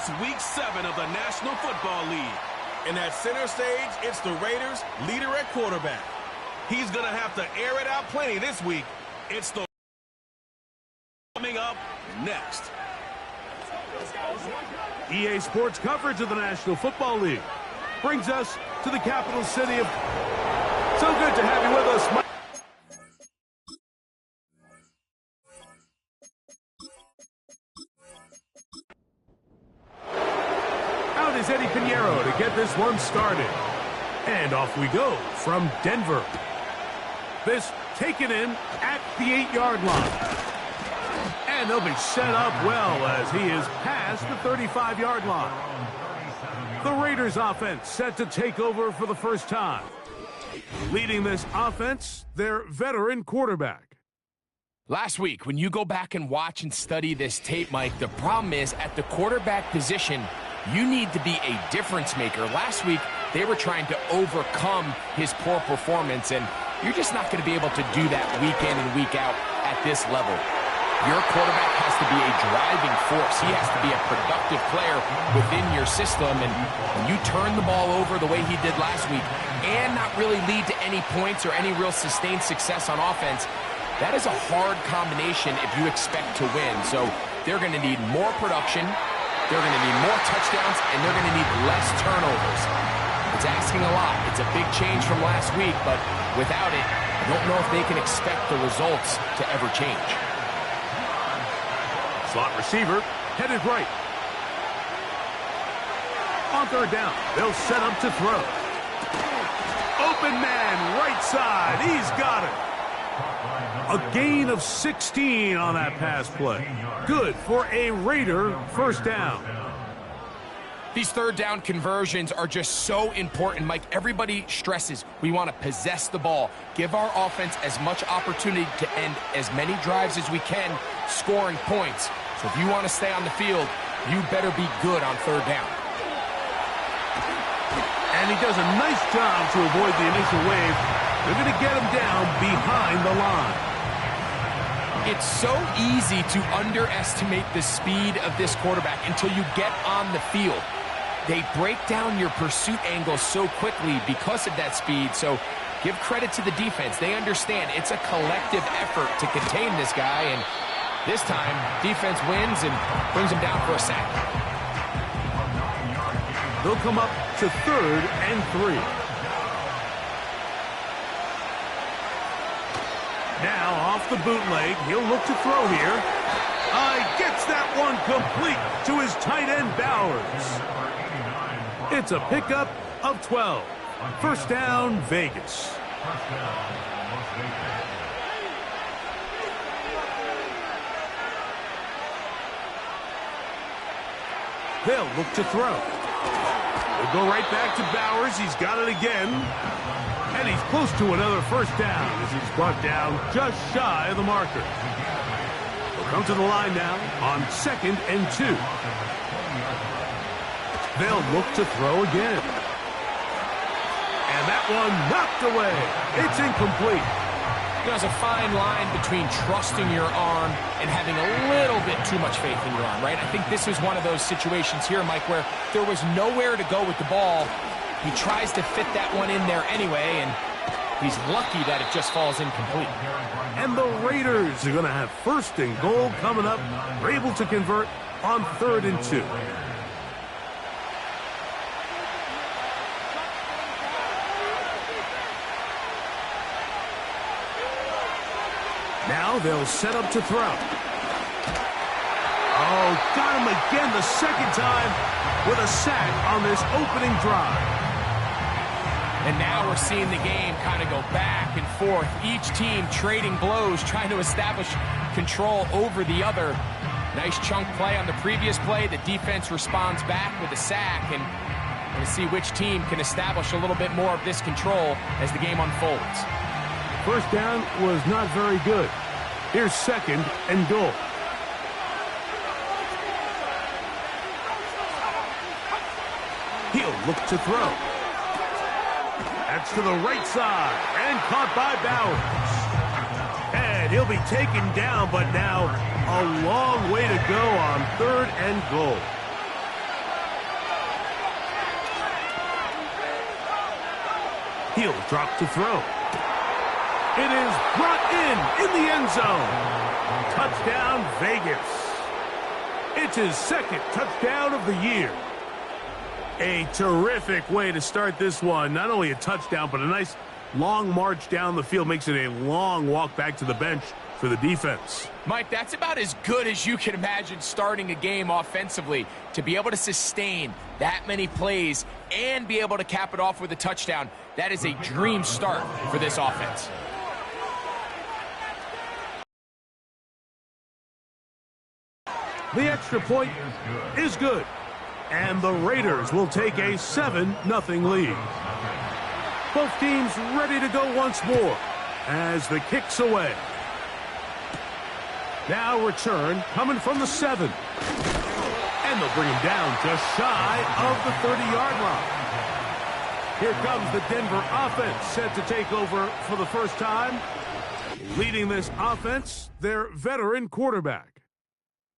It's Week 7 of the National Football League. And at center stage, it's the Raiders' leader at quarterback. He's going to have to air it out plenty this week. It's the coming up next. EA Sports coverage of the National Football League brings us to the capital city of... So good to have you with us, Mike. Out is Eddie Pinheiro to get this one started. And off we go from Denver. This taken in at the 8-yard line. And they'll be set up well as he is past the 35-yard line. The Raiders offense set to take over for the first time. Leading this offense, their veteran quarterback. Last week, when you go back and watch and study this tape, Mike, the problem is at the quarterback position, you need to be a difference maker. Last week, they were trying to overcome his poor performance, and you're just not going to be able to do that week in and week out at this level. Your quarterback has to be a driving force. He has to be a productive player within your system, and when you turn the ball over the way he did last week and not really lead to any points or any real sustained success on offense, that is a hard combination if you expect to win. So they're going to need more production, they're going to need more touchdowns, and they're going to need less turnovers. It's asking a lot. It's a big change from last week, but without it, I don't know if they can expect the results to ever change. Slot receiver headed right. On third down, they'll set up to throw. Open man, right side. He's got it. A gain of 16 on that pass play. Good for a Raider first down. These third down conversions are just so important, Mike. Everybody stresses we want to possess the ball, give our offense as much opportunity to end as many drives as we can, scoring points. So if you want to stay on the field, you better be good on third down. And he does a nice job to avoid the initial wave. They're going to get him down behind the line. It's so easy to underestimate the speed of this quarterback until you get on the field. They break down your pursuit angles so quickly because of that speed. So give credit to the defense. They understand it's a collective effort to contain this guy. And this time, defense wins and brings him down for a sack. They'll come up to 3rd and 3. Now off the bootleg, he'll look to throw here. Gets that one complete to his tight end Bowers. It's a pickup of 12. First down, Vegas. They'll look to throw. We'll go right back to Bowers. He's got it again. And he's close to another first down as he's brought down just shy of the marker. We'll come to the line now on 2nd and 2. They'll look to throw again. And that one knocked away. It's incomplete. There's a fine line between trusting your arm and having a little bit too much faith in your arm, right? I think this is one of those situations here, Mike, where there was nowhere to go with the ball. He tries to fit that one in there anyway, and he's lucky that it just falls incomplete. And the Raiders are going to have 1st and goal coming up. They're able to convert on 3rd and 2. Now they'll set up to throw. Oh, got him again the second time with a sack on this opening drive. And now we're seeing the game kind of go back and forth. Each team trading blows, trying to establish control over the other. Nice chunk play on the previous play. The defense responds back with a sack. And we're going to see which team can establish a little bit more of this control as the game unfolds. First down was not very good. Here's 2nd and goal. He'll look to throw. That's to the right side and caught by Bowers. And he'll be taken down, but now a long way to go on 3rd and goal. He'll drop to throw. It is brought in the end zone. Touchdown, Vegas. It's his second touchdown of the year. A terrific way to start this one. Not only a touchdown, but a nice long march down the field. Makes it a long walk back to the bench for the defense. Mike, that's about as good as you can imagine starting a game offensively. To be able to sustain that many plays and be able to cap it off with a touchdown, that is a dream start for this offense. The extra point is good, and the Raiders will take a 7-0 lead. Both teams ready to go once more as the kick's away. Now return coming from the 7. And they'll bring him down just shy of the 30-yard line. Here comes the Denver offense set to take over for the first time. Leading this offense, their veteran quarterback.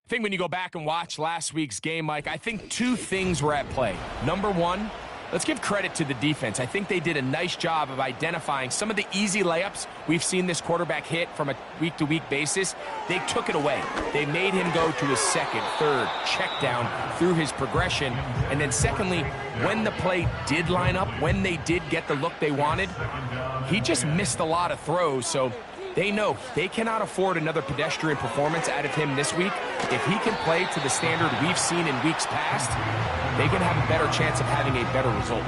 I think when you go back and watch last week's game, Mike, I think two things were at play. Number one, let's give credit to the defense. I think they did a nice job of identifying some of the easy layups we've seen this quarterback hit from a week-to-week basis. They took it away. They made him go to his second, third, check down through his progression. And then secondly, when the play did line up, when they did get the look they wanted, he just missed a lot of throws. So they know they cannot afford another pedestrian performance out of him this week. If he can play to the standard we've seen in weeks past, they can have a better chance of having a better result.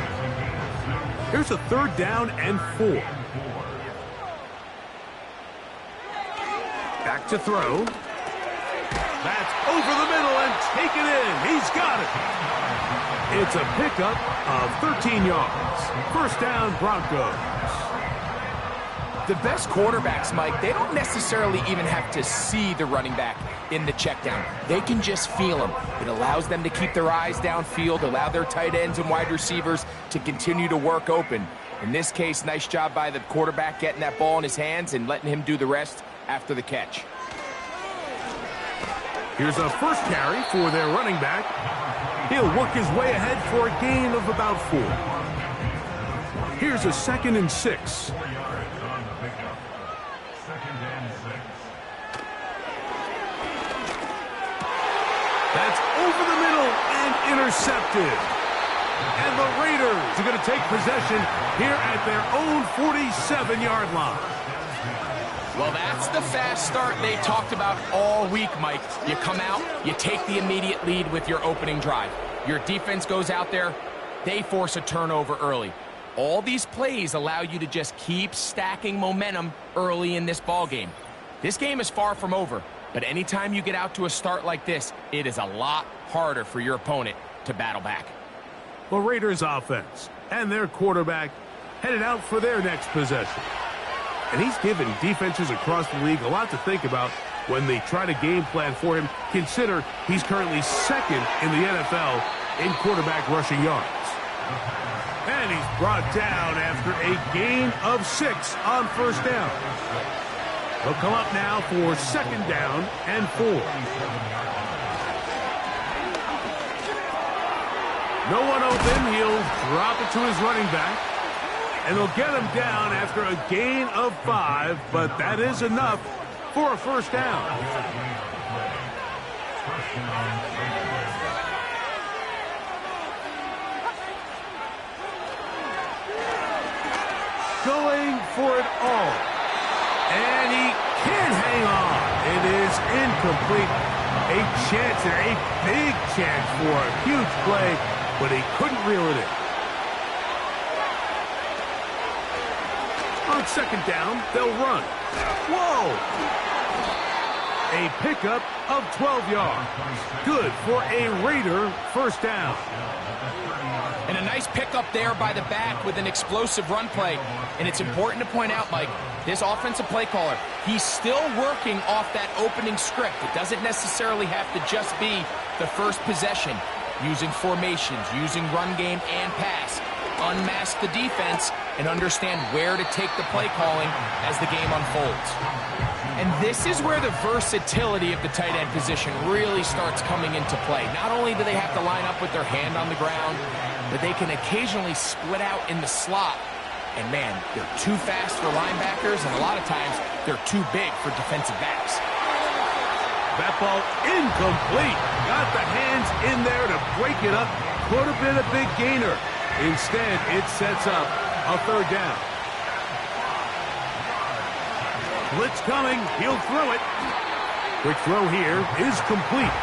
Here's a 3rd down and 4. Back to throw. That's over the middle and taken in. He's got it. It's a pickup of 13 yards. First down, Broncos. The best quarterbacks, Mike, they don't necessarily even have to see the running back in the check down. They can just feel him. It allows them to keep their eyes downfield, allow their tight ends and wide receivers to continue to work open. In this case, nice job by the quarterback getting that ball in his hands and letting him do the rest after the catch. Here's a first carry for their running back. He'll work his way ahead for a gain of about 4. Here's a 2nd and 6. That's over the middle and intercepted. And the Raiders are going to take possession here at their own 47-yard line. Well, that's the fast start they talked about all week, Mike. You come out, you take the immediate lead with your opening drive. Your defense goes out there, they force a turnover early. All these plays allow you to just keep stacking momentum early in this ball game. This game is far from over. But anytime you get out to a start like this, it is a lot harder for your opponent to battle back. The Raiders offense and their quarterback headed out for their next possession. And he's given defenses across the league a lot to think about when they try to game plan for him. Consider he's currently 2nd in the NFL in quarterback rushing yards. And he's brought down after a gain of 6 on first down. He'll come up now for 2nd down and 4. No one open. He'll drop it to his running back. And they'll get him down after a gain of 5, but that is enough for a first down. Going for it all. And he can't hang on. It is incomplete. A chance, and a big chance for a huge play, but he couldn't reel it in. On 2nd down, they'll run. Whoa! A pickup of 12 yards. Good for a Raider first down. And a nice pickup there by the back with an explosive run play. And it's important to point out, Mike, this offensive play caller, he's still working off that opening script. It doesn't necessarily have to just be the first possession. Using formations, using run game and pass. Unmask the defense and understand where to take the play calling as the game unfolds. And this is where the versatility of the tight end position really starts coming into play. Not only do they have to line up with their hand on the ground, but they can occasionally split out in the slot And, man, they're too fast for linebackers, and a lot of times they're too big for defensive backs. That ball incomplete. Got the hands in there to break it up. Could have been a big gainer. Instead, it sets up a third down. Blitz coming. He'll throw it. Quick throw here is complete.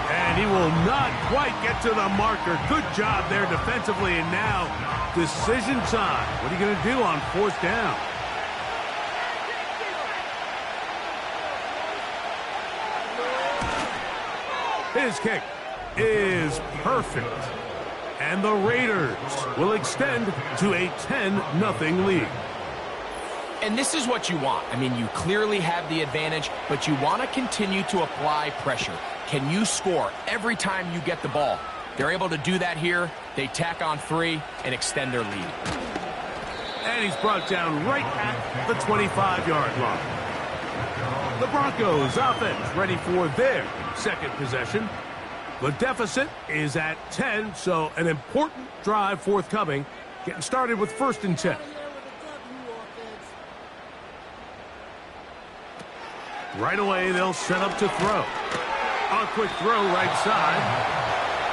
And he will not quite get to the marker. Good job there defensively. And now, decision time. What are you going to do on fourth down? His kick is perfect. And the Raiders will extend to a 10-0 lead. And this is what you want. I mean, you clearly have the advantage, but you want to continue to apply pressure. Can you score every time you get the ball? They're able to do that here. They tack on 3 and extend their lead. And he's brought down right at the 25-yard line. The Broncos offense ready for their second possession. The deficit is at 10, so an important drive forthcoming. Getting started with 1st and 10. Right away, they'll set up to throw. A quick throw right side.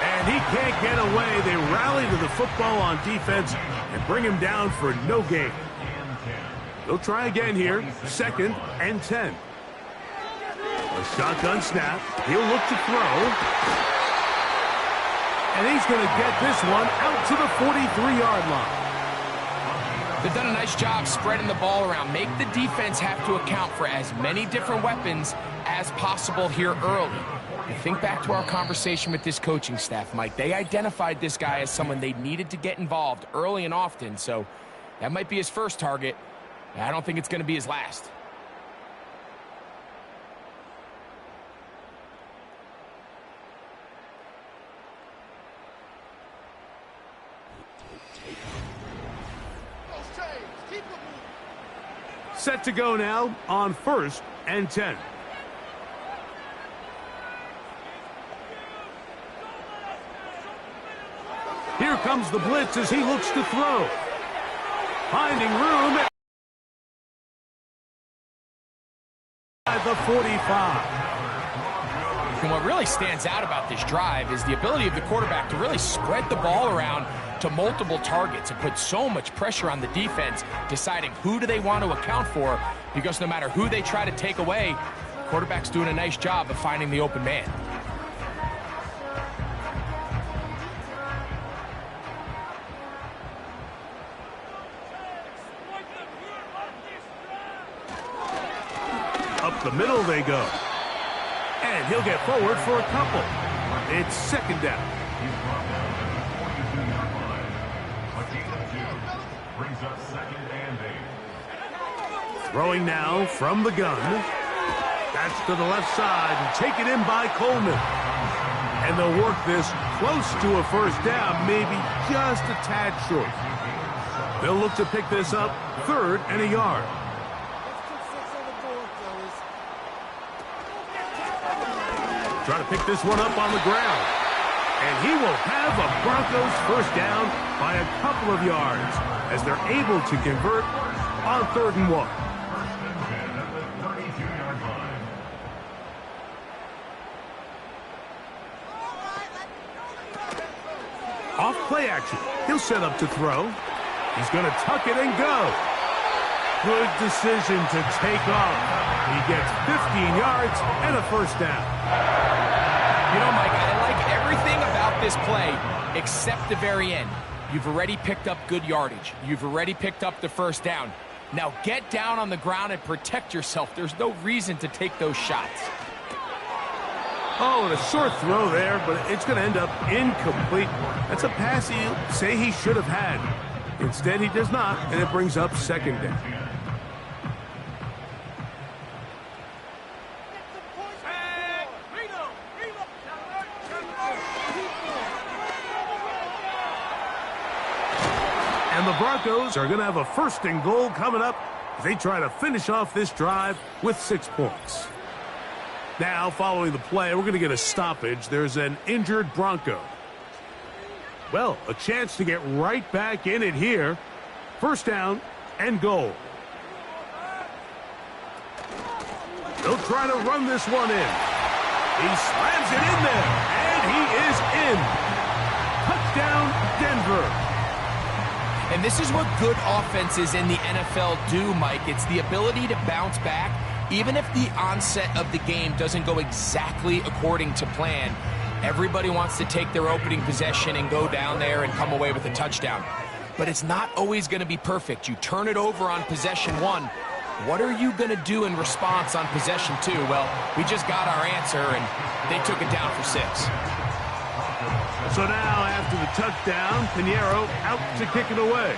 And he can't get away. They rally to the football on defense and bring him down for no gain. They'll try again here. 2nd and 10. A shotgun snap. He'll look to throw. And he's going to get this one out to the 43-yard line. They've done a nice job spreading the ball around. Make the defense have to account for as many different weapons as possible here early. And think back to our conversation with this coaching staff, Mike. They identified this guy as someone they needed to get involved early and often, so that might be his first target. I don't think it's going to be his last. Set to go now on 1st and 10. Here comes the blitz as he looks to throw. Finding room at the 45. And what really stands out about this drive is the ability of the quarterback to really spread the ball around to multiple targets and put so much pressure on the defense, deciding who do they want to account for, because no matter who they try to take away, the quarterback's doing a nice job of finding the open man. Up the middle they go. And he'll get forward for a couple. It's 2nd down. Throwing now from the gun. That's to the left side and taken in by Coleman. And they'll work this close to a 1st down, maybe just a tad short. They'll look to pick this up 3rd and a yard. Trying to pick this one up on the ground. And he will have a Broncos 1st down by a couple of yards as they're able to convert on 3rd and 1. Off play action. He'll set up to throw. He's going to tuck it and go. Good decision to take off. He gets 15 yards and a 1st down. You know, Mike, I like everything about this play except the very end. You've already picked up good yardage. You've already picked up the 1st down. Now get down on the ground and protect yourself. There's no reason to take those shots. Oh, and a short throw there, but it's going to end up incomplete. That's a pass he'll say he should have had. Instead, he does not, and it brings up 2nd down. And the Broncos are going to have a 1st and goal coming up as they try to finish off this drive with 6 points. Now, following the play, we're going to get a stoppage. There's an injured Bronco. Well, a chance to get right back in it here. First down and goal. They'll try to run this one in. He slams it in there, and he is in. Touchdown, Denver. And this is what good offenses in the NFL do, Mike. It's the ability to bounce back, even if the onset of the game doesn't go exactly according to plan. Everybody wants to take their opening possession and go down there and come away with a touchdown. But it's not always going to be perfect. You turn it over on possession 1. What are you going to do in response on possession 2? Well, we just got our answer, and they took it down for 6. So now, after the touchdown, Pinheiro out to kick it away.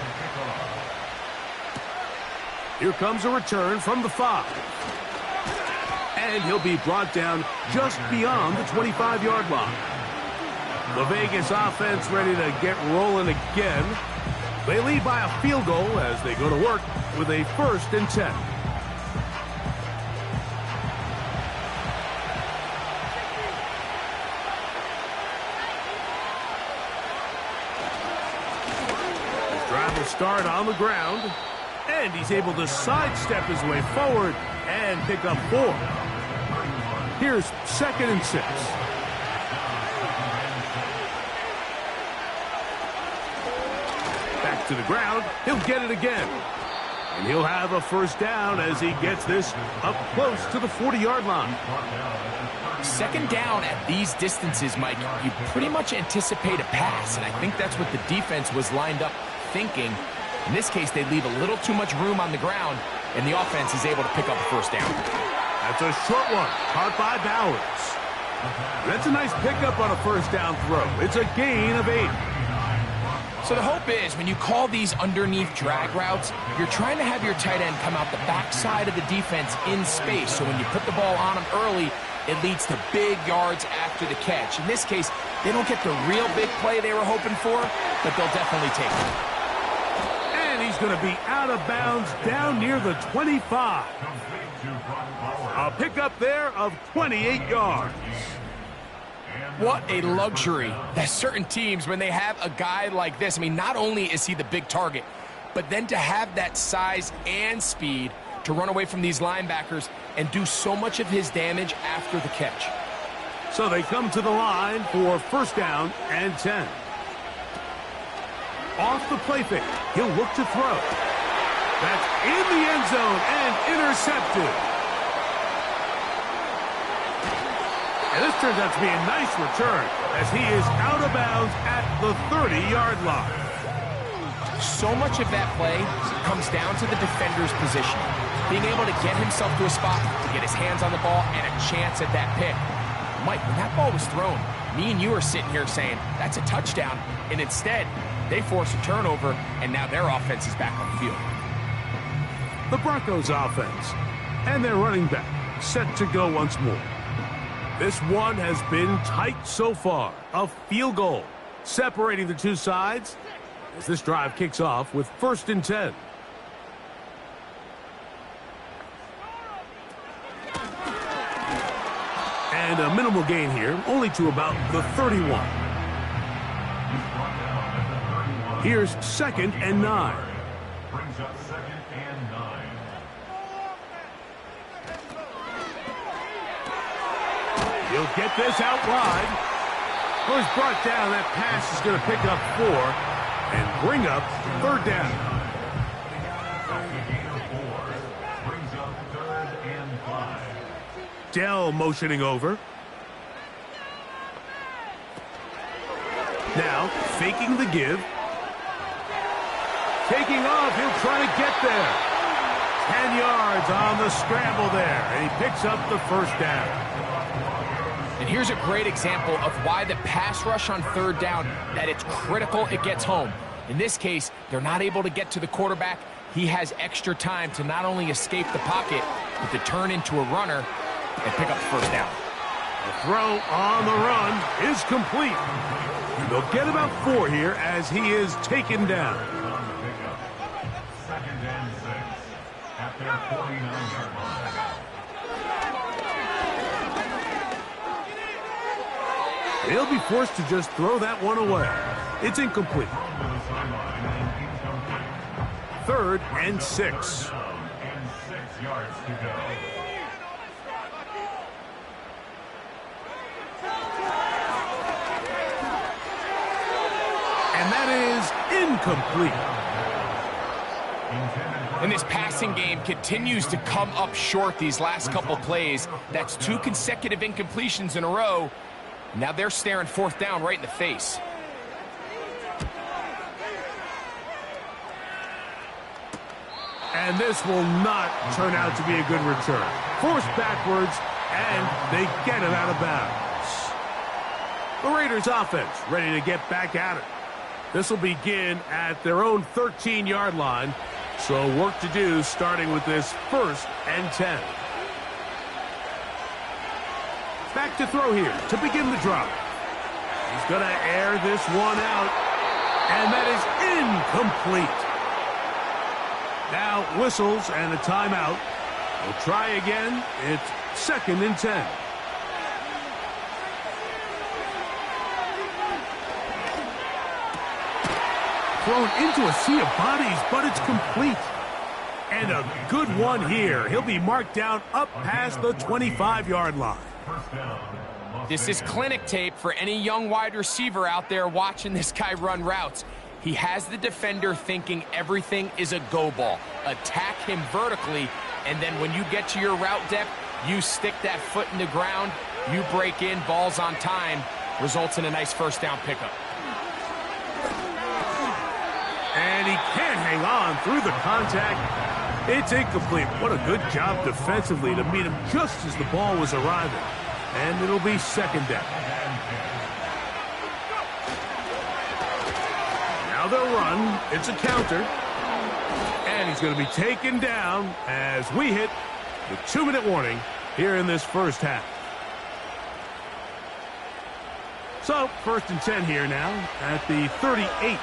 Here comes a return from the 5. And he'll be brought down just beyond the 25-yard line. The Vegas offense ready to get rolling again. They lead by a field goal as they go to work with a 1st and 10. Start on the ground, and he's able to sidestep his way forward and pick up 4. Here's 2nd and 6. Back to the ground, he'll get it again, and he'll have a 1st down as he gets this up close to the 40-yard line. 2nd down at these distances, Mike, you pretty much anticipate a pass, and I think that's what the defense was lined up thinking. In this case, they leave a little too much room on the ground, and the offense is able to pick up a 1st down. That's a short one, caught by Bowers. That's a nice pickup on a 1st down throw. It's a gain of 8. So the hope is, when you call these underneath drag routes, you're trying to have your tight end come out the backside of the defense in space, so when you put the ball on him early, it leads to big yards after the catch. In this case, they don't get the real big play they were hoping for, but they'll definitely take it. And he's going to be out of bounds down near the 25. A pickup there of 28 yards. What a luxury that certain teams, when they have a guy like this, I mean, not only is he the big target, but then to have that size and speed to run away from these linebackers and do so much of his damage after the catch. So they come to the line for 1st down and 10. Off the play fake, he'll look to throw. That's in the end zone and intercepted. And this turns out to be a nice return as he is out of bounds at the 30-yard line. So much of that play comes down to the defender's position. Being able to get himself to a spot, to get his hands on the ball, and a chance at that pick. Mike, when that ball was thrown, me and you are sitting here saying, that's a touchdown. And instead, they force a turnover, and now their offense is back on the field. The Broncos offense and their running back set to go once more. This one has been tight so far. A field goal separating the two sides as this drive kicks off with 1st and 10. And a minimal gain here, only to about the 31. Here's 2nd and 9. Brings up 2nd and 9. He'll get this out wide. Well, he's brought down. That pass is going to pick up 4 and bring up 3rd down. Brings up 3rd and 5. Dell motioning over. Now, faking the give. Taking off, he'll try to get there. 10 yards on the scramble there, and he picks up the 1st down. And here's a great example of why the pass rush on 3rd down, that it's critical it gets home. In this case, they're not able to get to the quarterback. He has extra time to not only escape the pocket, but to turn into a runner and pick up the 1st down. The throw on the run is complete. They'll get about 4 here as he is taken down. 2nd and 6 at their 49-yard line. They'll be forced to just throw that one away. It's incomplete. 3rd and 6. And 6 yards to go. And that is incomplete. And this passing game continues to come up short these last couple plays. That's 2 consecutive incompletions in a row. Now they're staring 4th down right in the face. And this will not turn out to be a good return. Forced backwards, and they get it out of bounds. The Raiders offense ready to get back at it. This will begin at their own 13-yard line. So work to do starting with this 1st and 10. Back to throw here to begin the drive. He's going to air this one out. And that is incomplete. Now whistles and a timeout. We'll try again. It's 2nd and 10. Thrown into a sea of bodies, but it's complete. And a good one here. He'll be marked down up past the 25-yard line. This is clinic tape for any young wide receiver out there watching this guy run routes. He has the defender thinking everything is a go ball. Attack him vertically, and then when you get to your route depth, you stick that foot in the ground, you break in, ball's on time, results in a nice 1st down pickup. And he can't hang on through the contact. It's incomplete. What a good job defensively to meet him just as the ball was arriving. And it'll be 2nd down. Now they'll run. It's a counter. And he's going to be taken down as we hit the 2-minute warning here in this 1st half. So, 1st and 10 here now at the 38.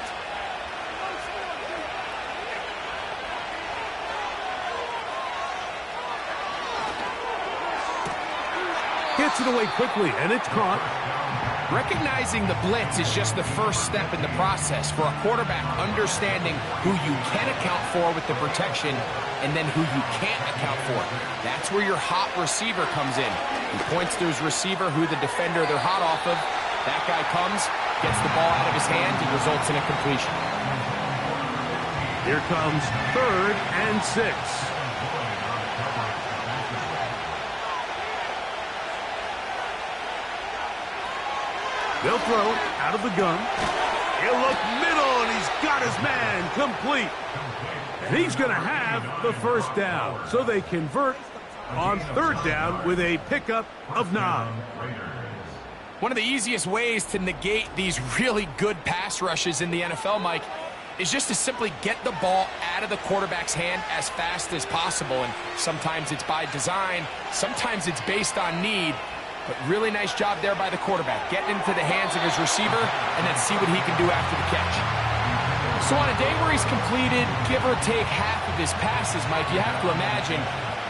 Gets it away quickly, and it's caught. Recognizing the blitz is just the first step in the process for a quarterback understanding who you can account for with the protection and then who you can't account for. That's where your hot receiver comes in. He points to his receiver who the defender they're hot off of. That guy comes, gets the ball out of his hand, and results in a completion. Here comes 3rd and 6. They'll throw out of the gun. He'll look middle, and he's got his man complete. And he's going to have the 1st down. So they convert on 3rd down with a pickup of 9. One of the easiest ways to negate these really good pass rushes in the NFL, Mike, is just to simply get the ball out of the quarterback's hand as fast as possible. And sometimes it's by design, sometimes it's based on need. But really nice job there by the quarterback, getting into the hands of his receiver and then see what he can do after the catch. So on a day where he's completed, give or take half of his passes, Mike, you have to imagine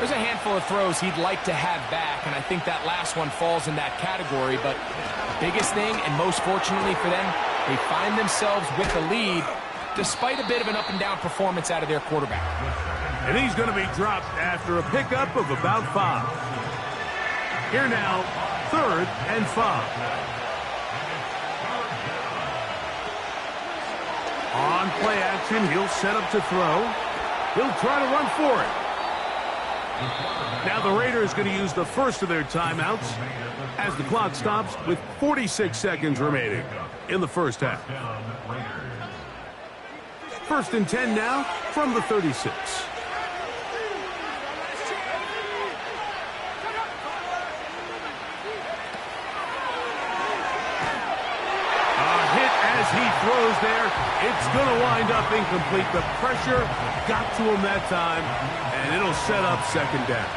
there's a handful of throws he'd like to have back, and I think that last one falls in that category. But the biggest thing, and most fortunately for them, they find themselves with the lead despite a bit of an up-and-down performance out of their quarterback. And he's going to be dropped after a pickup of about 5. Here now, 3rd and 5. On play action, he'll set up to throw. He'll try to run for it. Now the Raiders going to use the first of their timeouts as the clock stops with 46 seconds remaining in the 1st half. 1st and 10 now from the 36. As he throws there, it's going to wind up incomplete. The pressure got to him that time, and it'll set up 2nd down.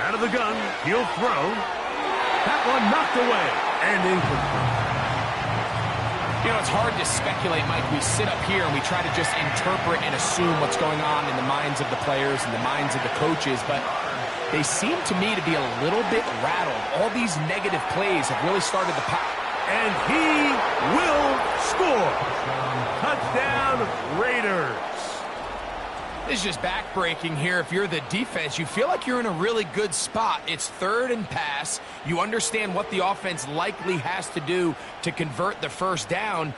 Out of the gun, he'll throw. That one knocked away and incomplete. You know, it's hard to speculate, Mike. We sit up here and we try to just interpret and assume what's going on in the minds of the players and the minds of the coaches, but they seem to me to be a little bit rattled. All these negative plays have really started to pop. And he will score. Touchdown, Raiders. This is just backbreaking here. If you're the defense, you feel like you're in a really good spot. It's 3rd and pass. You understand what the offense likely has to do to convert the first down.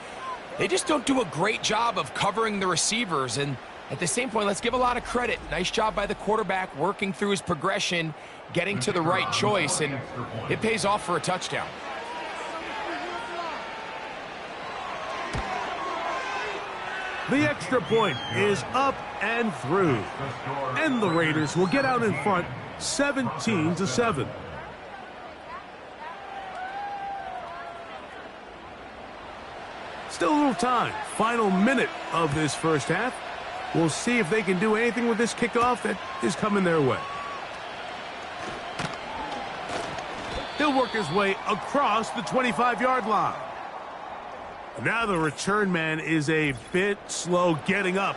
They just don't do a great job of covering the receivers. And at the same point, let's give a lot of credit. Nice job by the quarterback working through his progression, getting to the right choice, and it pays off for a touchdown. The extra point is up and through. And the Raiders will get out in front 17-7. Still a little time. Final minute of this first half. We'll see if they can do anything with this kickoff that is coming their way. He'll work his way across the 25-yard line. Now the return man is a bit slow getting up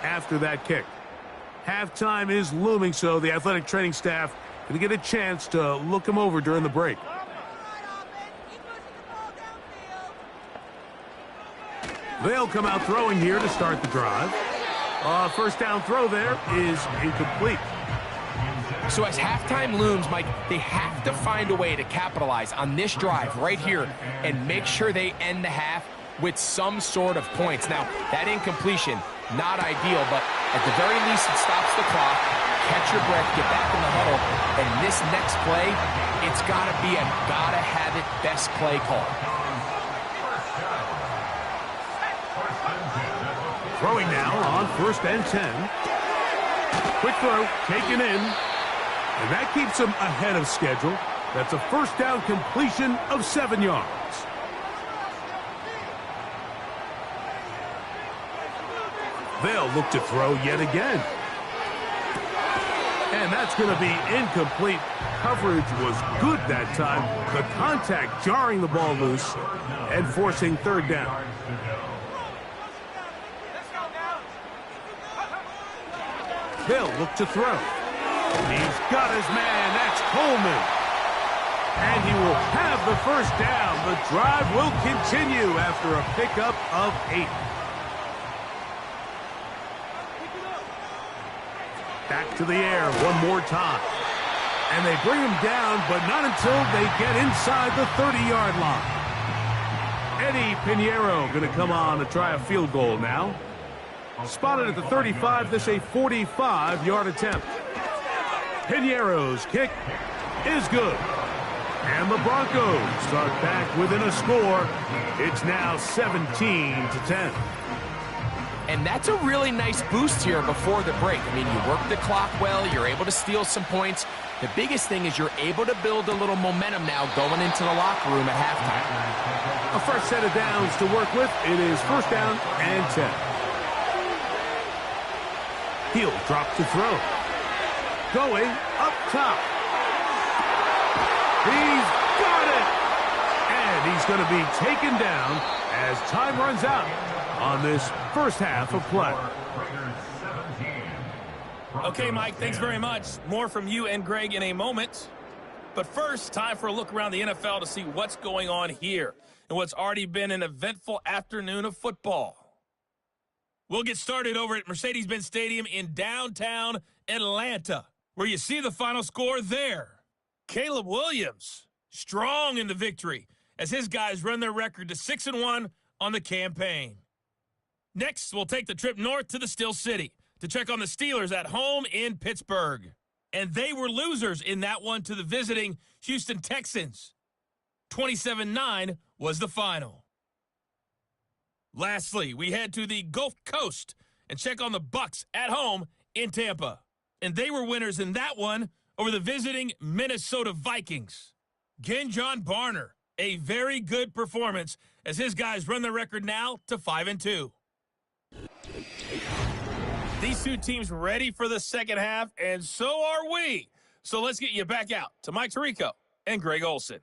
after that kick. Halftime is looming, so the athletic training staff going to get a chance to look him over during the break. They'll come out throwing here to start the drive. First down throw there is incomplete. So as halftime looms, Mike, they have to find a way to capitalize on this drive right here and make sure they end the half with some sort of points. Now, that incompletion, not ideal, but at the very least it stops the clock. Catch your breath, get back in the huddle, and this next play, it's got to be a gotta-have-it best play call. Throwing now on 1st and 10. Quick throw, taken in. And that keeps him ahead of schedule. That's a first down completion of 7 yards. They'll look to throw yet again. And that's going to be incomplete. Coverage was good that time. The contact jarring the ball loose and forcing 3rd down. They'll look to throw. He's got his man. That's Coleman. And he will have the first down. The drive will continue after a pickup of 8. Back to the air one more time. And they bring him down, but not until they get inside the 30-yard line. Eddie Pinheiro going to come on to try a field goal now. Spotted at the 35, this a 45-yard attempt. Pinheiro's kick is good. And the Broncos start back within a score. It's now 17-10. And that's a really nice boost here before the break. I mean, you work the clock well, you're able to steal some points. The biggest thing is you're able to build a little momentum now going into the locker room at halftime. A fresh set of downs to work with. It is 1st down and 10. He'll drop to throw. Going up top. He's got it! And he's going to be taken down as time runs out on this first half of play. Okay, Mike, thanks very much. More from you and Greg in a moment. But first, time for a look around the NFL to see what's going on here and what's already been an eventful afternoon of football. We'll get started over at Mercedes-Benz Stadium in downtown Atlanta, where you see the final score there. Caleb Williams, strong in the victory, as his guys run their record to 6-1 on the campaign. Next, we'll take the trip north to the Steel City to check on the Steelers at home in Pittsburgh. And they were losers in that one to the visiting Houston Texans. 27-9 was the final. Lastly, we head to the Gulf Coast and check on the Bucs at home in Tampa. And they were winners in that one over the visiting Minnesota Vikings. Kenjon Barner, a very good performance as his guys run their record now to 5-2. These two teams ready for the second half, and so are we. So let's get you back out to Mike Tirico and Greg Olsen.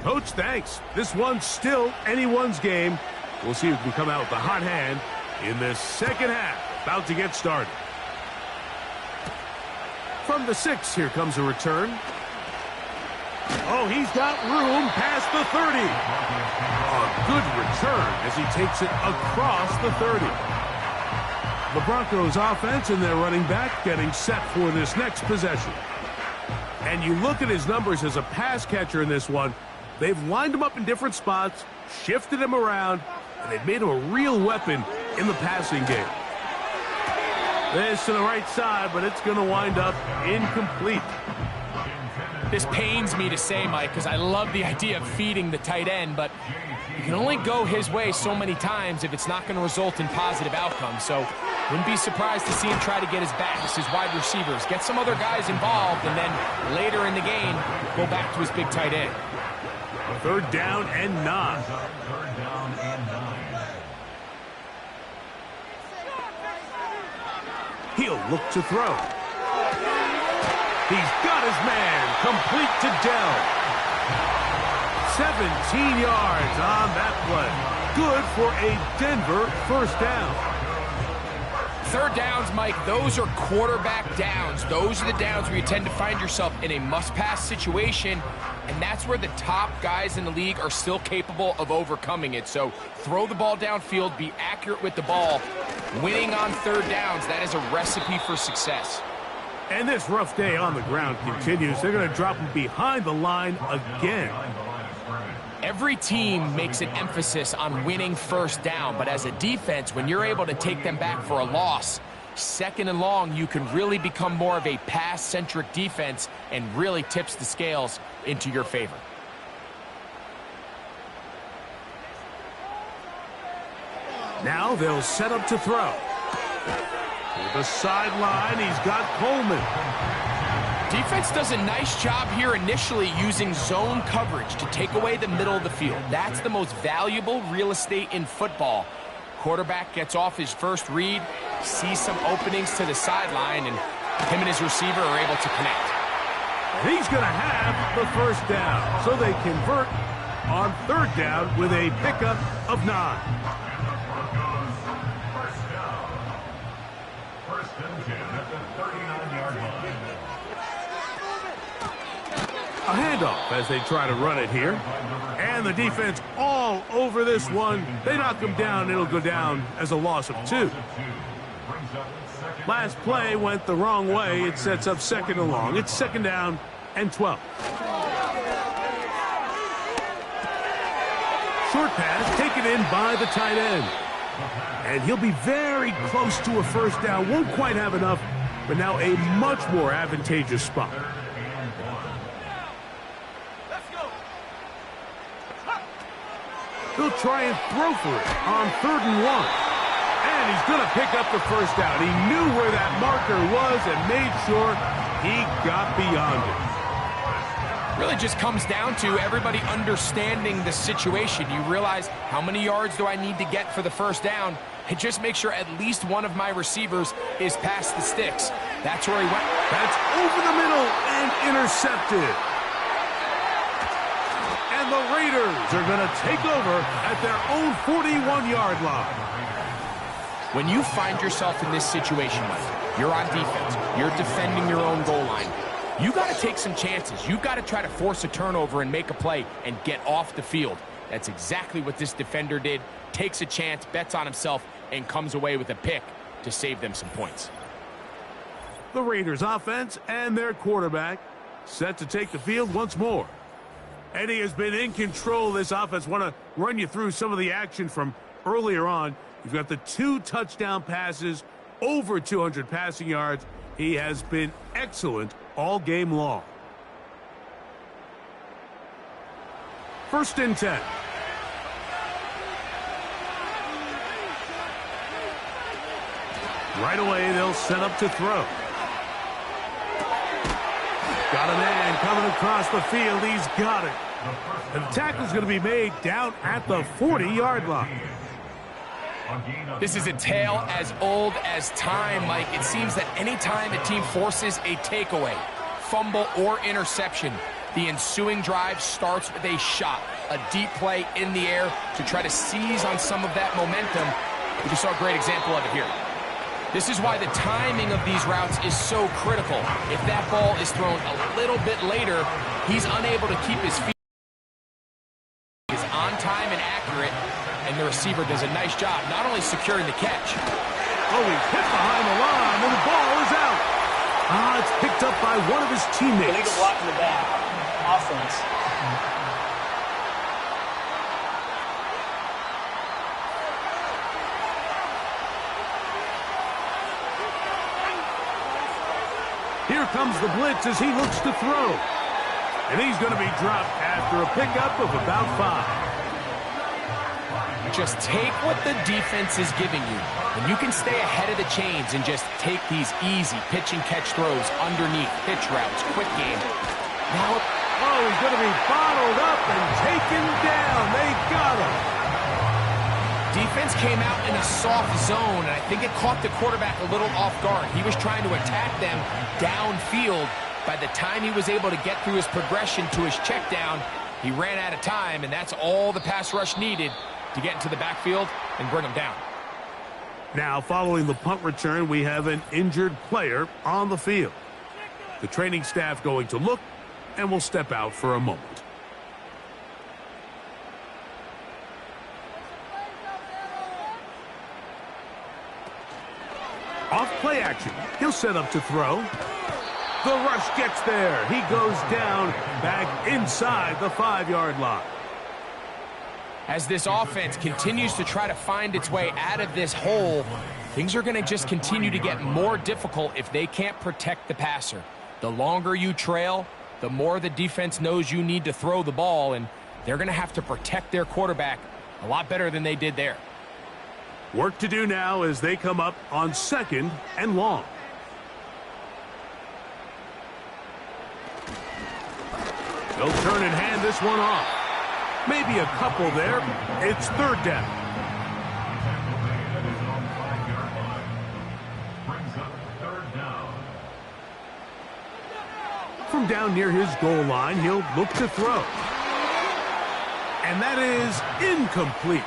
Coach, thanks. This one's still anyone's game. We'll see who can come out with the hot hand in this second half. About to get started. From the 6, here comes a return. Oh, he's got room past the 30. A good return as he takes it across the 30. The Broncos offense and their running back getting set for this next possession. And you look at his numbers as a pass catcher in this one. They've lined him up in different spots, shifted him around, and they've made him a real weapon in the passing game. This to the right side, but it's going to wind up incomplete. This pains me to say, Mike, because I love the idea of feeding the tight end, but you can only go his way so many times if it's not going to result in positive outcomes. So wouldn't be surprised to see him try to get his backs, his wide receivers, get some other guys involved, and then later in the game, go back to his big tight end. 3rd down and 9. Third down and 9. He'll look to throw. He's got his man, complete to Dell. 17 yards on that play. Good for a Denver 1st down. 3rd downs, Mike, those are quarterback downs. Those are the downs where you tend to find yourself in a must-pass situation, and that's where the top guys in the league are still capable of overcoming it. So throw the ball downfield, be accurate with the ball. Winning on 3rd downs, that is a recipe for success. And this rough day on the ground continues. They're going to drop him behind the line again. Every team makes an emphasis on winning 1st down, but as a defense, when you're able to take them back for a loss, 2nd and long, you can really become more of a pass-centric defense and really tips the scales into your favor. Now they'll set up to throw. To the sideline, he's got Coleman. Defense does a nice job here initially using zone coverage to take away the middle of the field. That's the most valuable real estate in football. Quarterback gets off his first read, sees some openings to the sideline, and him and his receiver are able to connect. And he's going to have the 1st down, so they convert on 3rd down with a pickup of 9. First and 10 at the 39-yard line. A handoff as they try to run it here. And the defense all over this one. They knock him down. It'll go down as a loss of 2. Last play went the wrong way. It sets up 2nd and long. It's 2nd down and 12. Short pass taken in by the tight end. And he'll be very close to a 1st down. Won't quite have enough, but now a much more advantageous spot. He'll try and throw for it on 3rd and 1. And he's going to pick up the 1st down. He knew where that marker was and made sure he got beyond it. Really just comes down to everybody understanding the situation. You realize, how many yards do I need to get for the 1st down? And just make sure at least one of my receivers is past the sticks. That's where he went. That's over the middle and intercepted. And the Raiders are going to take over at their own 41-yard line. When you find yourself in this situation, Mike, you're on defense, you're defending your own goal line, you got to take some chances. You got to try to force a turnover and make a play and get off the field. That's exactly what this defender did. Takes a chance, bets on himself, and comes away with a pick to save them some points. The Raiders offense and their quarterback set to take the field once more. And he has been in control of this offense. Want to run you through some of the action from earlier on. You've got the 2 touchdown passes, over 200 passing yards. He has been excellent all game long. 1st and 10. Right away, they'll set up to throw. Got a man coming across the field. He's got it. And the tackle's going to be made down at the 40-yard line. This is a tale as old as time, Mike. It seems that any time a team forces a takeaway, fumble, or interception, the ensuing drive starts with a shot, a deep play in the air to try to seize on some of that momentum. We just saw a great example of it here. This is why the timing of these routes is so critical. If that ball is thrown a little bit later, he's unable to keep his feet. Is on time and accurate, and the receiver does a nice job not only securing the catch. Oh, he's hit behind the line, and the ball is out. It's picked up by one of his teammates. Illegal block in the back. Offense. Here comes the blitz as he looks to throw. And he's going to be dropped after a pickup of about 5. Just take what the defense is giving you. And you can stay ahead of the chains and just take these easy pitch and catch throws underneath pitch routes, quick game. Now, he's going to be bottled up and taken down. They got him. Defense came out in a soft zone, and I think it caught the quarterback a little off guard. He was trying to attack them downfield. By the time he was able to get through his progression to his check down, he ran out of time, and that's all the pass rush needed to get into the backfield and bring him down. Now, following the punt return, we have an injured player on the field. The training staff going to look, and will step out for a moment. Off play action. He'll set up to throw. The rush gets there. He goes down back inside the 5-yard line. As this offense continues to try to find its way out of this hole, things are going to just continue to get more difficult if they can't protect the passer. The longer you trail, the more the defense knows you need to throw the ball, and they're going to have to protect their quarterback a lot better than they did there. Work to do now as they come up on 2nd and long. They'll turn and hand this one off. Maybe a couple there. It's 3rd down. From down near his goal line, he'll look to throw. And that is incomplete.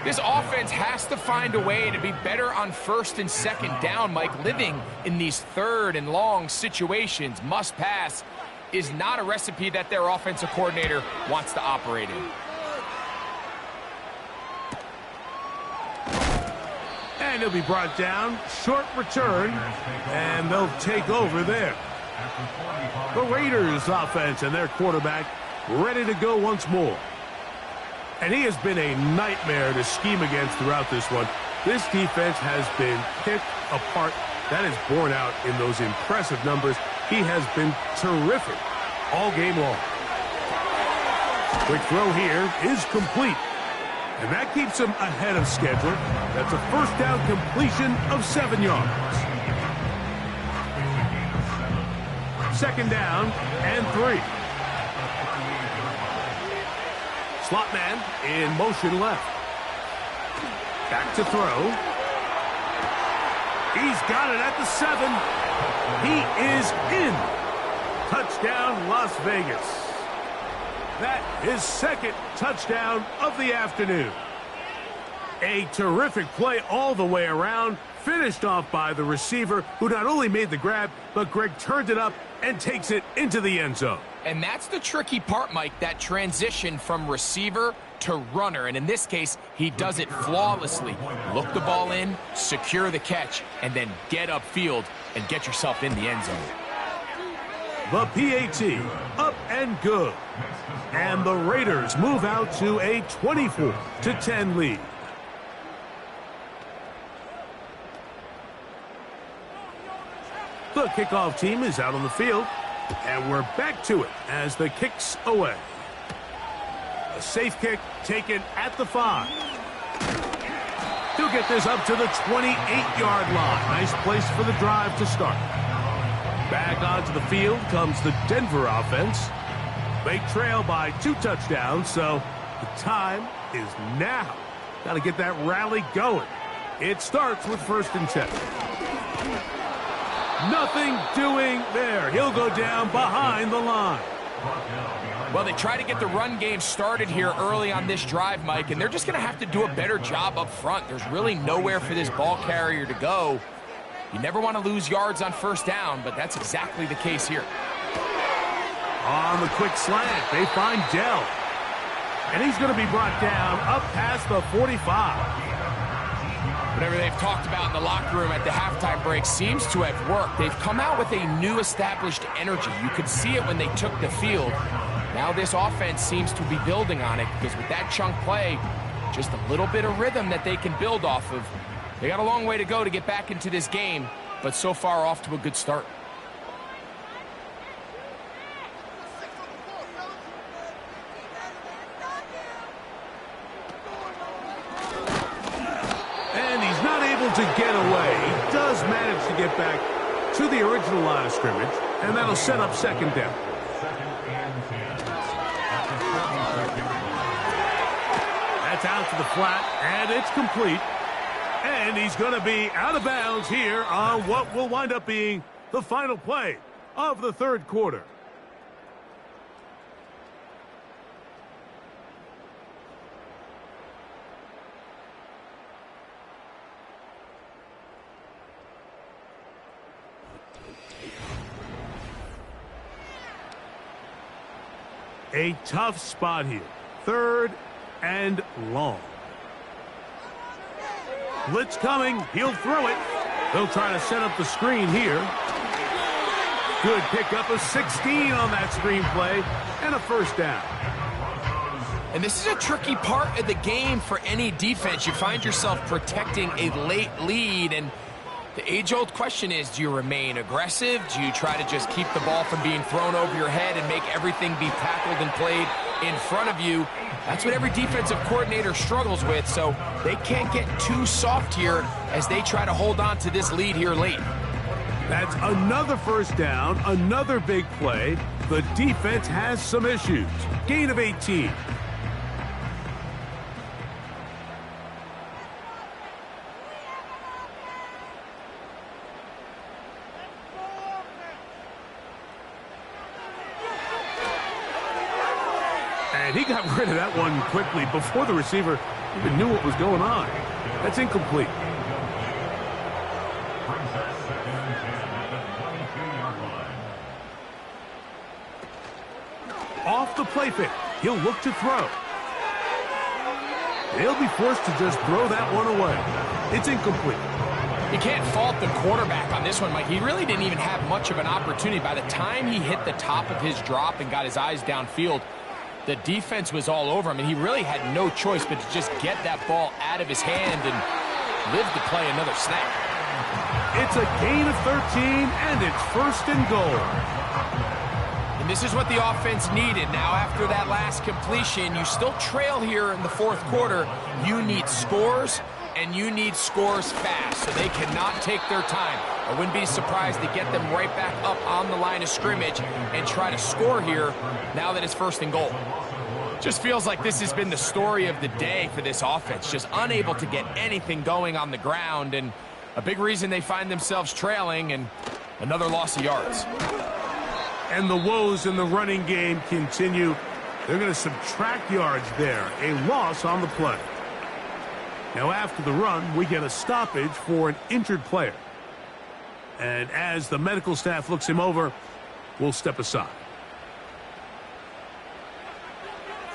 This offense has to find a way to be better on 1st and 2nd down, Mike. Living in these 3rd and long situations, must pass, is not a recipe that their offensive coordinator wants to operate in. And he'll be brought down. Short return. And they'll take over there. The Raiders offense and their quarterback ready to go once more. And he has been a nightmare to scheme against throughout this one. This defense has been picked apart. That is borne out in those impressive numbers. He has been terrific all game long. Quick throw here is complete. And that keeps him ahead of schedule. That's a 1st down completion of 7 yards. 2nd down and 3. Slot man in motion left. Back to throw. He's got it at the 7. He is in. Touchdown, Las Vegas. That is 2nd touchdown of the afternoon. A terrific play all the way around, finished off by the receiver, who not only made the grab, but Greg turned it up and takes it into the end zone. And that's the tricky part, Mike, that transition from receiver to runner. And in this case, he does it flawlessly. Look the ball in, secure the catch, and then get upfield and get yourself in the end zone. The PAT, up and good. And the Raiders move out to a 24-10 lead. The kickoff team is out on the field. And we're back to it as the kick's away. A safe kick taken at the 5. He'll get this up to the 28-yard line. Nice place for the drive to start. Back onto the field comes the Denver offense. They trail by 2 touchdowns, so the time is now. Got to get that rally going. It starts with 1st and 10. Nothing doing there. He'll go down behind the line. Well, they try to get the run game started here early on this drive, Mike, and they're just going to have to do a better job up front. There's really nowhere for this ball carrier to go. You never want to lose yards on first down, but that's exactly the case here. On the quick slant, they find Dell. And he's going to be brought down up past the 45. Whatever they've talked about in the locker room at the halftime break seems to have worked. They've come out with a new established energy. You could see it when they took the field. Now this offense seems to be building on it because with that chunk play, just a little bit of rhythm that they can build off of. They got a long way to go to get back into this game, but so far off to a good start. And he's not able to get away. He does manage to get back to the original line of scrimmage, and that'll set up second down. That's out to the flat, and it's complete. And he's going to be out of bounds here on what will wind up being the final play of the third quarter. A tough spot here. Third and long. Blitz coming. He'll throw it. They'll try to set up the screen here. Good pickup of 16 on that screen play and a first down. And this is a tricky part of the game for any defense. You find yourself protecting a late lead, and the age-old question is, do you remain aggressive? Do you try to just keep the ball from being thrown over your head and make everything be tackled and played in front of you? That's what every defensive coordinator struggles with, so they can't get too soft here as they try to hold on to this lead here late. That's another first down, another big play. The defense has some issues. Gain of 18. And he got rid of that one quickly before the receiver even knew what was going on. That's incomplete. Off the play fake. He'll look to throw. They'll be forced to just throw that one away. It's incomplete. You can't fault the quarterback on this one, Mike. He really didn't even have much of an opportunity. By the time he hit the top of his drop and got his eyes downfield, the defense was all over him, and he really had no choice but to just get that ball out of his hand and live to play another snap. It's a gain of 13, and it's first and goal. And this is what the offense needed. Now, after that last completion, you still trail here in the fourth quarter. You need scores, and you need scores fast, so they cannot take their time. I wouldn't be surprised to get them right back up on the line of scrimmage and try to score here now that it's first and goal. Just feels like this has been the story of the day for this offense, just unable to get anything going on the ground, and a big reason they find themselves trailing and another loss of yards. And the woes in the running game continue. They're going to subtract yards there. A loss on the play. Now after the run, we get a stoppage for an injured player. And as the medical staff looks him over, we'll step aside.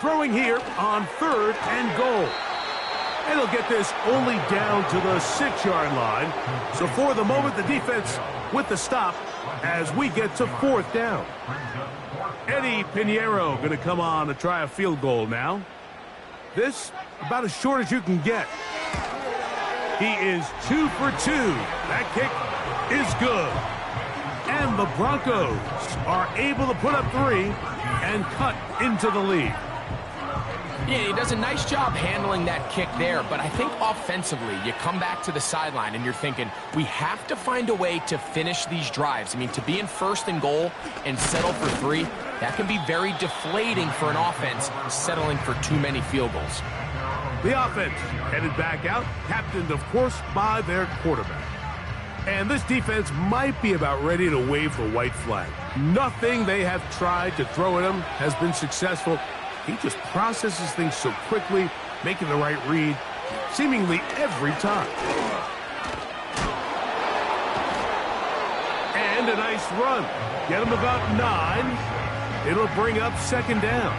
Throwing here on third and goal. And he'll get this only down to the 6-yard line. So for the moment, the defense with the stop as we get to fourth down. Eddie Pinheiro going to come on to try a field goal now. This about as short as you can get. He is 2 for 2. That kick is good. And the Broncos are able to put up 3 and cut into the lead. Yeah, he does a nice job handling that kick there, but I think offensively, you come back to the sideline and you're thinking, we have to find a way to finish these drives. I mean, to be in first and goal and settle for 3, that can be very deflating for an offense settling for too many field goals. The offense headed back out, captained, of course, by their quarterback. And this defense might be about ready to wave the white flag. Nothing they have tried to throw at him has been successful. He just processes things so quickly, making the right read, seemingly every time. And a nice run. Get him about 9. It'll bring up second down.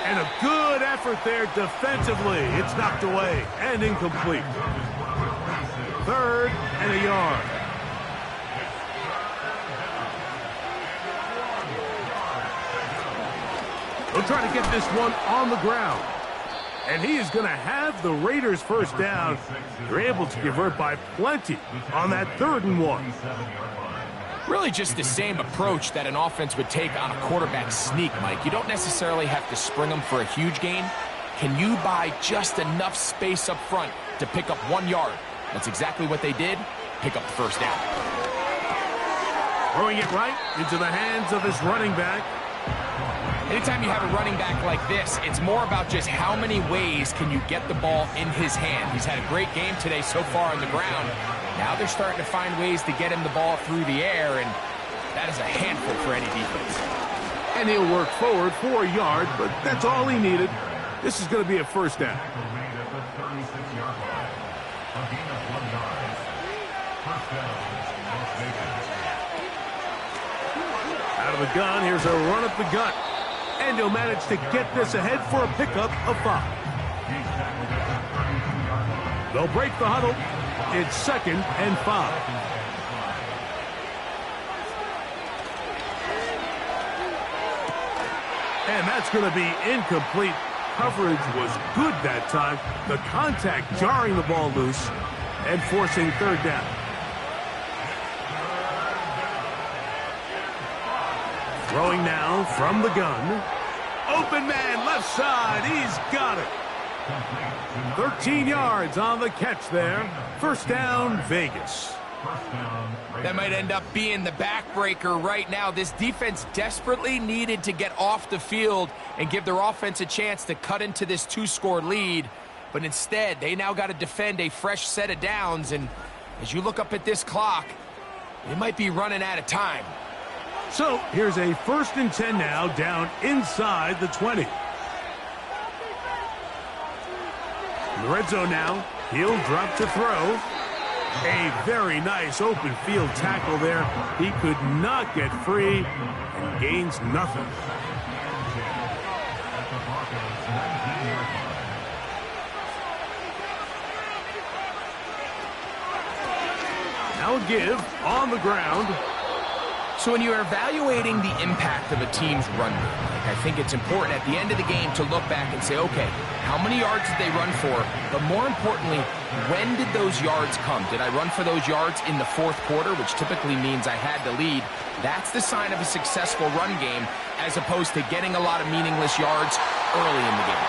And a good effort there defensively. It's knocked away and incomplete. 3rd and a yard. They'll try to get this one on the ground. And he is going to have the Raiders first down. They're able to convert by plenty on that 3rd and 1. Really just the same approach that an offense would take on a quarterback sneak, Mike. You don't necessarily have to spring them for a huge gain. Can you buy just enough space up front to pick up 1 yard? That's exactly what they did. Pick up the first down. Throwing it right into the hands of his running back. Anytime you have a running back like this, it's more about just how many ways can you get the ball in his hand. He's had a great game today so far on the ground. Now they're starting to find ways to get him the ball through the air, and that is a handful for any defense. And he'll work forward for a yard, but that's all he needed. This is going to be a first down. Out of the gun, here's a run up the gut. And he'll manage to get this ahead for a pickup of 5. They'll break the huddle. It's 2nd and 5. And that's going to be incomplete. Coverage was good that time. The contact jarring the ball loose and forcing 3rd down. Throwing now from the gun. Open man, left side. He's got it. 13 yards on the catch there. First down, Vegas. That might end up being the backbreaker right now. This defense desperately needed to get off the field and give their offense a chance to cut into this 2-score lead. But instead, they now got to defend a fresh set of downs. And as you look up at this clock, they might be running out of time. So here's a 1st and 10 now, down inside the 20. In the red zone now, he'll drop to throw. A very nice open field tackle there. He could not get free and gains nothing. Now a give on the ground. So when you're evaluating the impact of a team's run game, I think it's important at the end of the game to look back and say, okay, how many yards did they run for? But more importantly, when did those yards come? Did I run for those yards in the 4th quarter, which typically means I had the lead? That's the sign of a successful run game, as opposed to getting a lot of meaningless yards early in the game.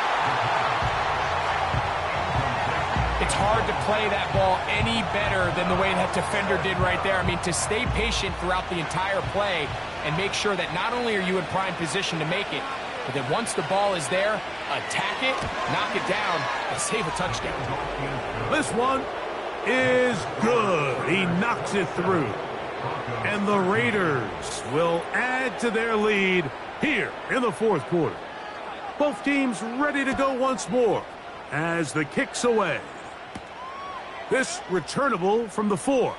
It's hard to play that ball any better than the way that defender did right there. I mean, to stay patient throughout the entire play and make sure that not only are you in prime position to make it, but that once the ball is there, attack it, knock it down, and save a touchdown. This one is good. He knocks it through. And the Raiders will add to their lead here in the 4th quarter. Both teams ready to go once more as the kick's away. This returnable from the 4.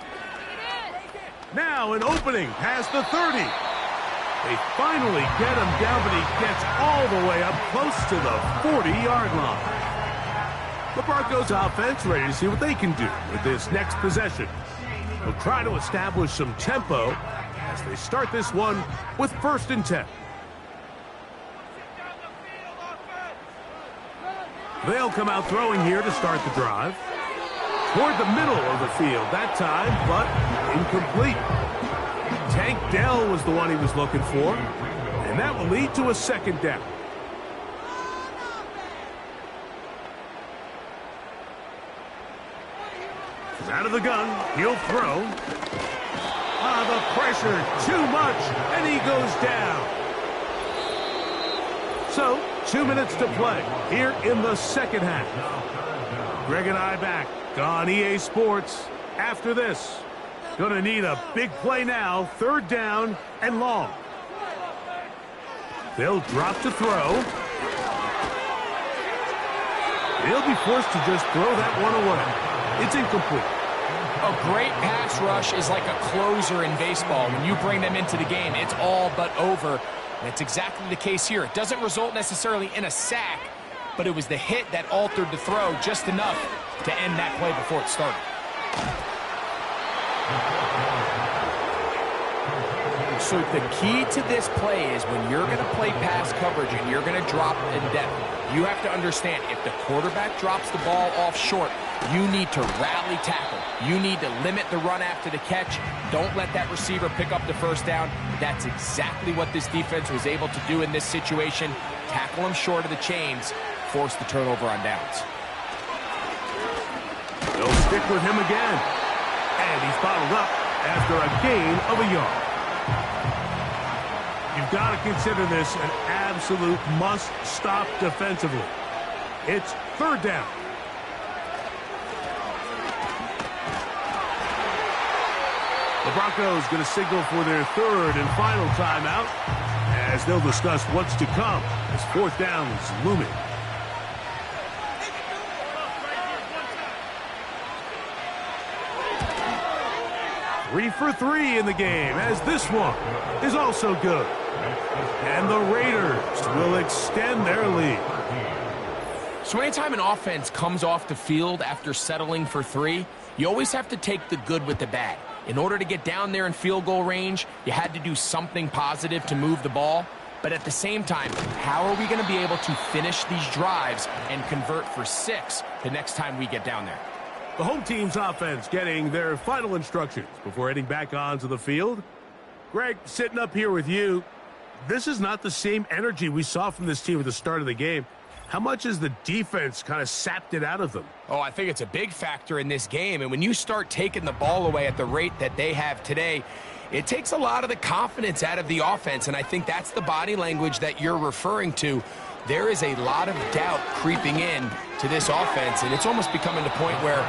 Now an opening past the 30. They finally get him down, but he gets all the way up close to the 40-yard line. The Broncos offense ready to see what they can do with this next possession. They'll try to establish some tempo as they start this one with 1st and 10. They'll come out throwing here to start the drive. Toward the middle of the field that time, but incomplete. Tank Dell was the one he was looking for, and that will lead to a 2nd down. He's out of the gun. He'll throw. The pressure, too much, and he goes down. So, 2 minutes to play here in the second half. Greg and I back on EA Sports after this. Gonna need a big play now, third down and long. They'll drop to throw. He'll be forced to just throw that one away. It's incomplete. A great pass rush is like a closer in baseball. When you bring them into the game, it's all but over. And that's exactly the case here. It doesn't result necessarily in a sack, but it was the hit that altered the throw just enough to end that play before it started. So the key to this play is when you're going to play pass coverage and you're going to drop in depth, you have to understand if the quarterback drops the ball off short, you need to rally tackle. You need to limit the run after the catch. Don't let that receiver pick up the first down. That's exactly what this defense was able to do in this situation. Tackle him short of the chains, force the turnover on downs. They'll stick with him again. And he's bottled up after a gain of a yard. You've got to consider this an absolute must-stop defensively. It's third down. The Broncos going to signal for their third and final timeout as they'll discuss what's to come as fourth down is looming. Three for three in the game as this one is also good. And the Raiders will extend their lead. So anytime an offense comes off the field after settling for three, you always have to take the good with the bad. In order to get down there in field goal range, you had to do something positive to move the ball. But at the same time, how are we going to be able to finish these drives and convert for 6 the next time we get down there? The home team's offense getting their final instructions before heading back onto the field. Greg, sitting up here with you, this is not the same energy we saw from this team at the start of the game. How much has the defense kind of sapped it out of them? Oh, I think it's a big factor in this game. And when you start taking the ball away at the rate that they have today, it takes a lot of the confidence out of the offense. And I think that's the body language that you're referring to. There is a lot of doubt creeping in to this offense. And it's almost becoming the point where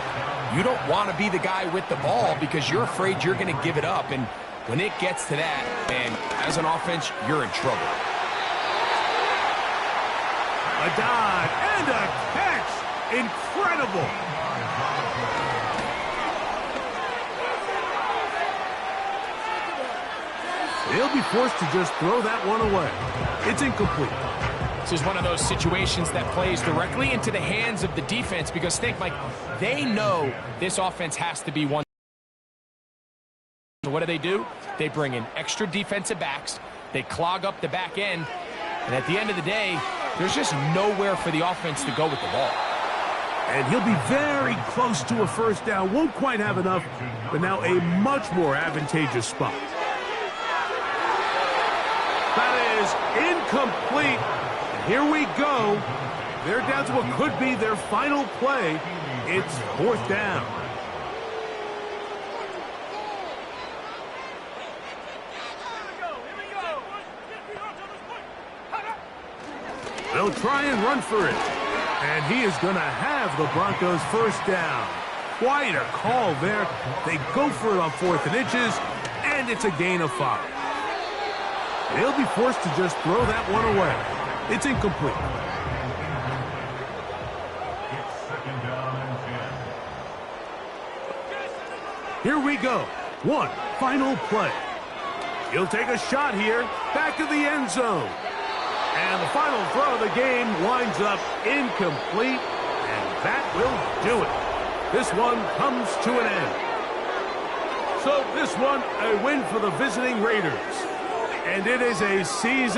you don't want to be the guy with the ball because you're afraid you're going to give it up. And when it gets to that, man, as an offense, you're in trouble. A dive and a catch. Incredible. They'll be forced to just throw that one away. It's incomplete. This is one of those situations that plays directly into the hands of the defense because think, Mike, they know this offense has to be one. So what do? They bring in extra defensive backs. They clog up the back end. And at the end of the day, there's just nowhere for the offense to go with the ball. And he'll be very close to a first down. Won't quite have enough, but now a much more advantageous spot. That is incomplete. And here we go. They're down to what could be their final play. It's fourth down. They'll try and run for it. And he is going to have the Broncos first down. Quite a call there. They go for it on 4th and inches, and it's a gain of 5. They'll be forced to just throw that one away. It's incomplete. It's second down and 10. Here we go. One final play. He'll take a shot here, back of the end zone. And the final throw of the game winds up incomplete, and that will do it. This one comes to an end. So this one, a win for the visiting Raiders. And it is a season